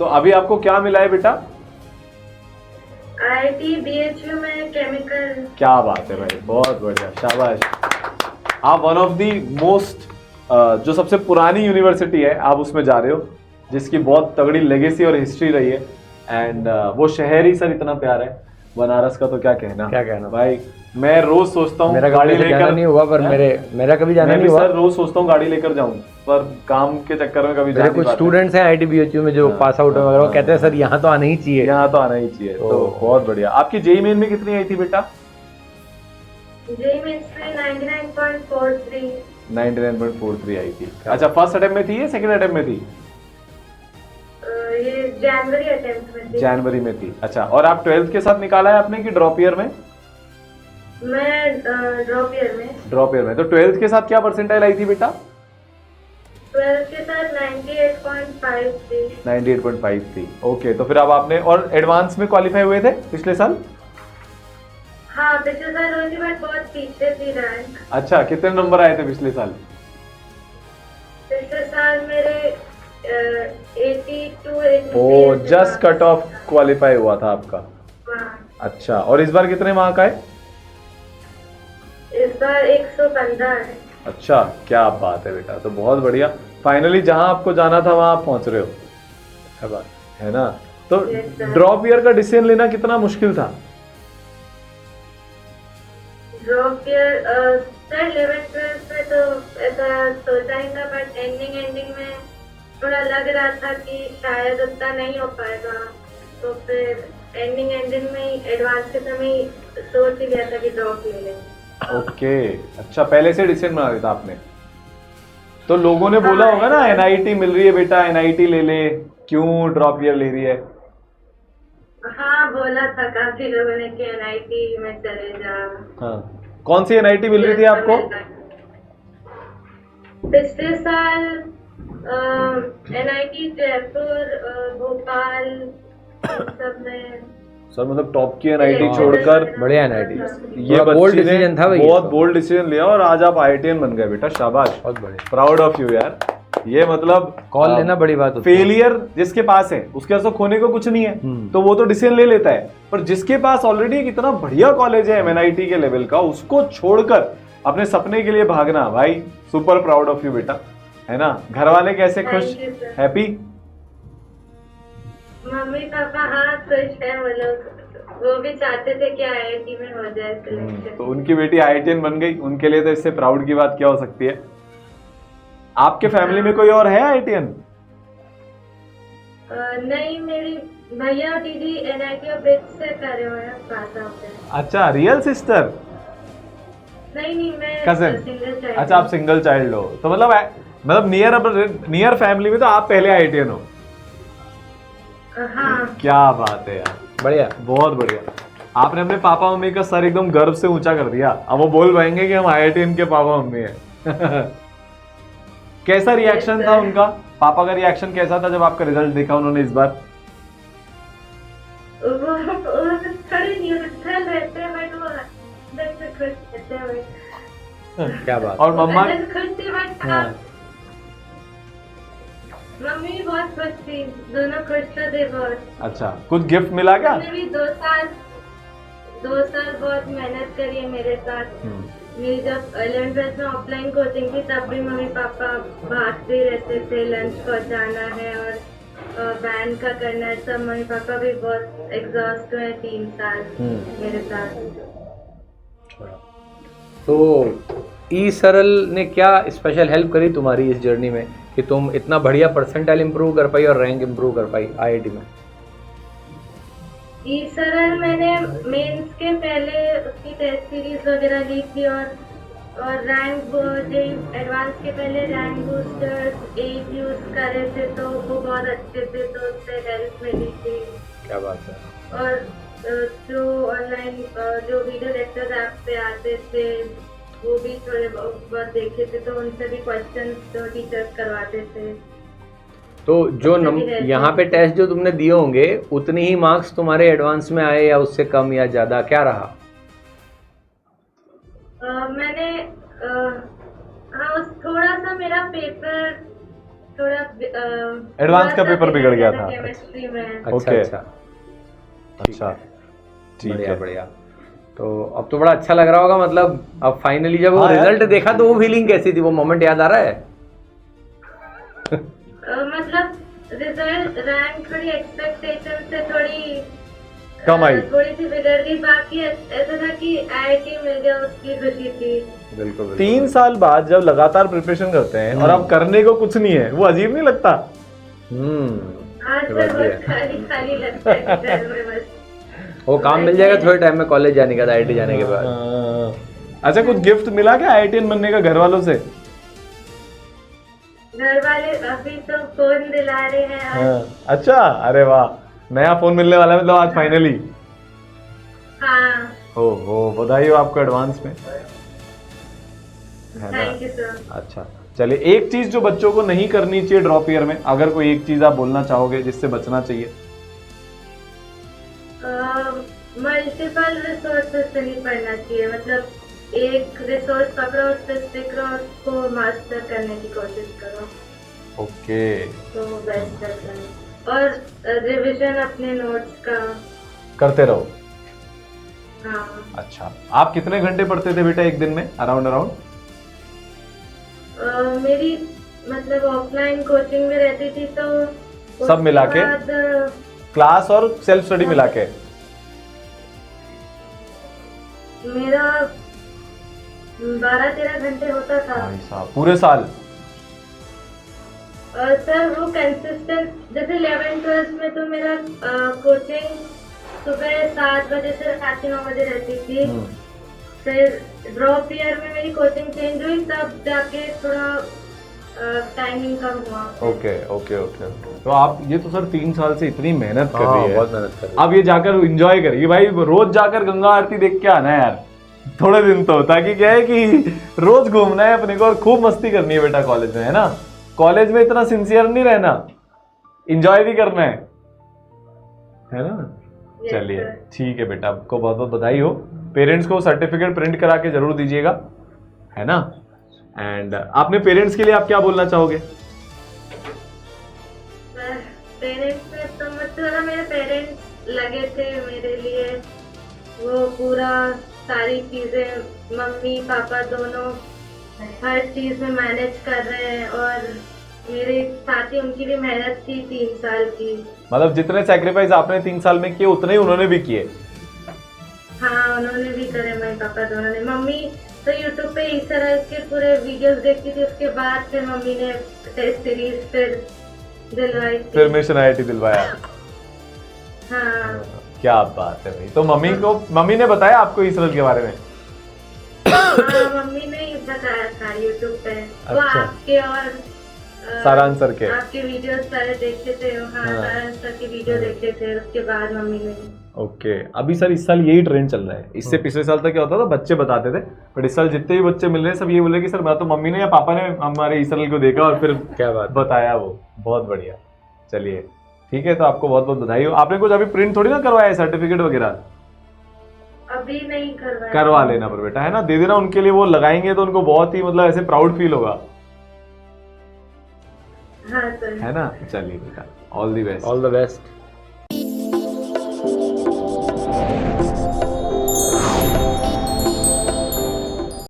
तो अभी आपको क्या मिला है बेटा? IIT BHU में केमिकल। क्या बात है भाई, बहुत बढ़िया, शाबाश। आप वन ऑफ दी मोस्ट जो सबसे पुरानी यूनिवर्सिटी है आप उसमें जा रहे हो, जिसकी बहुत तगड़ी लेगेसी और हिस्ट्री रही है। एंड वो शहर ही सर इतना प्यारा है, बनारस का तो क्या कहना भाई। मैं रोज सोचता हूँ गाड़ी लेकर नहीं हुआ, पर मेरा कभी जाना नहीं हुआ। सर रोज सोचता हूँ गाड़ी लेकर जाऊँ, पर काम के चक्कर में कभी मेरे कुछ स्टूडेंट्स हैं IIT BHU में जो पास आउट वगैरह, वो कहते हैं सर यहाँ तो आना ही चाहिए। यहाँ तो आना ही चाहिए। तो बहुत बढ़िया। आपकी जेईई मेन में कितनी आई थी बेटा? जेईई मेंस में 99.43। 99.43 आई थी। अच्छा, फर्स्ट अटेम्प्ट में थी या सेकंड अटेम्प्ट में थी? ये जनवरी अटेम्प्ट में थी। जनवरी में थी। अच्छा, और आप 12th के साथ निकाला है आपने कि ड्रॉप ईयर में? मैं ड्रॉप ईयर में। ड्रॉप ईयर में। तो 12th के साथ क्या परसेंटाइल आई थी बेटा? 12th के साथ 98.5 थी। 98.5 थी। ओके, तो फिर अब आपने और एडवांस में क्वालिफाई हुए थे पिछले साल? हाँ, पिछले साल हुई थी, बट बहुत पीछे थी रैंक। अच्छा, कितने नंबर आए थे पिछले साल? पिछले साल मेरे 82 ओ, जस्ट कट ऑफ क्वालिफाई हुआ था आपका। हाँ। अच्छा, और इस बार कितने मार्क आए? इस बार 115 है। अच्छा, क्या बात है बेटा, तो बहुत बढ़िया। फाइनली जहां आपको जाना था वहां आप पहुंच रहे हो, क्या बात है ना। तो ड्रॉप ईयर का डिसीजन लेना कितना मुश्किल था? ड्रॉप ईयर सर 11th-12th में तो ऐसा सोचा ही था, बट एंडिंग में थोड़ा लग रहा था कि शायद उतना नहीं हो पाएगा, तो फिर एंडिंग में ही एडवांस के समय ही सोच ही लिया था कि ड्रॉप ले लें। ओके, अच्छा, पहले से डिसीजन बना लिया था आपने। तो लोगों ने बोला होगा ना NIT मिल रही है बेटा, NIT ले ले, क्यों ड्रॉप ईयर ले रही है? हाँ, बोला था काफी लोगों ने कि NIT में चले जा। हाँ, कौन सी NIT मिल रही थी आपको? पिछले साल NIT जयपुर, भोपाल, सब में। सर मतलब टॉप की NIT छोड़कर बढ़िया NIT, ये बोल्ड डिसीजन था भाई, बहुत बोल्ड डिसीजन लिया और आज आप IITian बन गए बेटा, शाबाश, बहुत बढ़िया, प्राउड ऑफ यू यार। ये मतलब कॉल लेना बड़ी बात होती है। फेलियर जिसके पास है उसके पास तो खोने को कुछ नहीं है, तो वो तो डिसीजन ले लेता है, पर जिसके पास ऑलरेडी एक इतना बढ़िया कॉलेज है MNIT के लेवल का, उसको छोड़कर अपने सपने के लिए भागना, भाई सुपर प्राउड ऑफ यू बेटा, है ना। घर वाले कैसे खुश, हैप्पी? मम्मी पापा हाँ खुश है, वो लोग, वो भी चाहते थे कि IIT में हो जाए सिलेक्शन। तो उनकी बेटी IITian बन गई, उनके लिए तो इससे प्राउड की बात क्या हो सकती है। आपके फैमिली में कोई और है IITian? नहीं, मेरी भैया और दीदी NIT और BITS से करे हुए हैं, पास आउट है। अच्छा, रियल सिस्टर? नहीं, मैं कजिन? Single child. अच्छा, आप सिंगल चाइल्ड हो, तो मतलब नियर फैमिली में तो आप पहले IITian हो। हाँ, क्या बात है यार, बढ़िया, बहुत बढ़िया। आपने अपने पापा मम्मी का सर एकदम गर्व से ऊंचा कर दिया, अब वो बोल पाएंगे कि हम IITian के पापा मम्मी हैं। कैसा रिएक्शन था उनका, पापा का रिएक्शन कैसा था जब आपका रिजल्ट देखा उन्होंने इस बार? वो थोड़े न्यूट्रल रहते हैं, बट वो अंदर से खुश रहते हैं। क्या बात। और मम्मा? खुश थी, बट मम्मी भी बहुत खुश थी, दोनों खुश थे बहुत। अच्छा, कुछ गिफ्ट मिला क्या? मैंने भी 2 साल बहुत मेहनत करी है मेरे साथ। मेरी जब 11th-12th में ऑफलाइन कोचिंग थी, तब भी मम्मी पापा भागते रहते थे, लंच पहुंचाना है और वैन का करना है, सब मम्मी पापा भी बहुत एग्जॉस्ट हुए 3 साल मेरे साथ। तो ई-सरल ने क्या स्पेशल हेल्प करी तुम्हारी इस जर्नी में कि तुम इतना बढ़िया परसेंटाइल इंप्रूव कर पाई और रैंक इंप्रूव कर पाई IIT में? ई-सरल मैंने मेंस के पहले उसकी टेस्ट सीरीज वगैरह ली थी, और रैंक एडवांस के पहले रैंक बूस्टर्स एड यूज कर रहे थे, तो वो बहुत अच्छे थे, तो उससे हेल्प मिली थी। क्या बात है। और जो ऑनलाइन जो वीडियो लेक्चर्स ऐप पे आते थे, वो भी थोड़े बहुत देखे थे, तो उनसे भी क्वेश्चंस जो टीचर्स करवाते थे। तो जो यहाँ पे टेस्ट जो तुमने दिए होंगे, उतनी ही मार्क्स तुम्हारे एडवांस में आए या उससे कम या ज्यादा, क्या रहा? मैंने हाँ, थोड़ा सा मेरा पेपर थोड़ा एडवांस का पेपर बिगड़ गया था। केमिस्ट्री में। अच्छा Okay. अच्छा, अच्छा ठीक बढ़िया है। बढ़िया। तो अब तो बड़ा अच्छा लग रहा होगा, मतलब अब फाइनली जब वो हाँ यार। रिजल्ट देखा तो वो फीलिंग कैसी थी, वो मोमेंट याद आ रहा है? मतलब रिजल्ट रैंक थोड़ी एक्सपेक्टेशन से थोड़ी कम आई। थोड़ी सी बिगड़ गई, बाकी ऐसा था कि IIT मिल गया उसकी खुशी थी। बिल्कुल 3 साल बाद जब लगातार प्रिपरेशन करते हैं और अब करने को कुछ नहीं है, वो अजीब नहीं लगता? आज ये तो बात भी बहुत है। खाली खाली लगता है कि घर में बस। वो काम मिल जाएगा थोड़े टाइम में कॉलेज जाने का, IIT जाने के बाद। अच्छा, कुछ गिफ्ट मिला क्या IITian बनने का घर वालों से? घर वाले अभी तो फोन दिला रहे हैं आज। अच्छा, अरे वाह, नया फोन मिलने वाला है मतलब आज फाइनली। हाँ, हो बधाई हो आपको एडवांस में, है ना? Thank you sir. अच्छा चलिए, एक चीज जो बच्चों को नहीं करनी चाहिए ड्रॉप ईयर में, अगर कोई एक चीज आप बोलना चाहोगे जिससे बचना चाहिए? मल्टीपल रिसोर्सेज से नहीं पढ़ना चाहिए, मतलब एक रिसोर्स पकड़ो, उस पर स्टिक रहो, उसको मास्टर करने की कोशिश करो ओके, तो बेस्ट रहता है। और रिवीजन अपने नोट्स का। करते रहो। हाँ, अच्छा, आप कितने घंटे पढ़ते थे बेटा एक दिन में अराउंड? मेरी मतलब ऑफलाइन कोचिंग में रहती थी तो सब मिला के? उसके बाद, क्लास और सेल्फ स्टडी मिला के? मेरा 12-13 घंटे होता था। भाई साहब, पूरे साल? सर वो कंसिस्टेंट, जैसे 11th-12th में तो मेरा कोचिंग सुबह 7 बजे से रात के 9 बजे रहती थी। फिर ड्रॉप ईयर में मेरी कोचिंग चेंज हुई, तब जाके थोड़ा टाइमिंग कम हुआ। Okay okay okay. तो आप ये तो सर 3 साल से इतनी मेहनत कर रही है, बहुत मेहनत कर रही अब ये जाकर एंजॉय करेगी भाई, रोज जाकर गंगा आरती देख के आना है यार थोड़े दिन तो, ताकि क्या है कि रोज घूमना है अपने को और खूब मस्ती करनी है बेटा कॉलेज में, है ना? कॉलेज में इतना सिंसियर नहीं रहना, एंजॉय भी करना है ना? Yes, चलिए sir. ठीक है बेटा, आपको बहुत बहुत बधाई हो। पेरेंट्स को सर्टिफिकेट प्रिंट करा के जरूर दीजिएगा, है ना? एंड आपने पेरेंट्स के लिए आप क्या बोलना चाहोगे? पेरेंट्स में तो मतलब मेरे पेरेंट्स लगे थे मेरे लिए, वो पूरा सारी चीजें मम्मी पापा दोनों हर चीज में मैनेज कर रहे हैं, और मेरे साथ ही उनकी भी मेहनत थी 3 साल की। मतलब जितने सेक्रीफाइस आपने 3 साल में किए उतने ही उन्होंने भी किए? हाँ, उन्होंने भी करे, मम्मी पापा दोनों ने। मम्मी तो यूट्यूब पे ईसराइज के पूरे वीडियोस देखती थी, उसके बाद फिर मम्मी ने टेस्ट सीरीज फिर दिलवाई थी। फिर मिशन IIT दिलवाया? हाँ, क्या बात है भाई। तो मम्मी ने बताया आपको इसरल के बारे में? हाँ, मम्मी ने ही बताया था यूट्यूब पे। वो अच्छा। आपके और सारांश सर के? आपके वीडियोस सारे देखते थे। हाँ, सारांश सर के वीडियो देखते थे, उसके बाद मम्मी ने। ओके, अभी सर इस साल यही ट्रेंड चल रहा है। इससे पिछले साल तक क्या होता था, बच्चे बताते थे, बट इस साल जितने भी बच्चे मिल रहे हैं सब ये बोल रहे कि सर मैं तो मम्मी ने या पापा ने हमारे इसरल को देखा और फिर क्या बात बताया। वो बहुत बढ़िया। चलिए ठीक है, तो आपको बहुत बहुत बधाई हो। आपने कुछ अभी प्रिंट थोड़ी ना करवाया है सर्टिफिकेट वगैरह? अभी नहीं करवाया। करवा लेना पर बेटा, है ना? दे देना उनके लिए, वो लगाएंगे तो उनको बहुत ही मतलब ऐसे प्राउड फील होगा, हाँ सर। है ना? चलिए बेटा, all the best. All the best.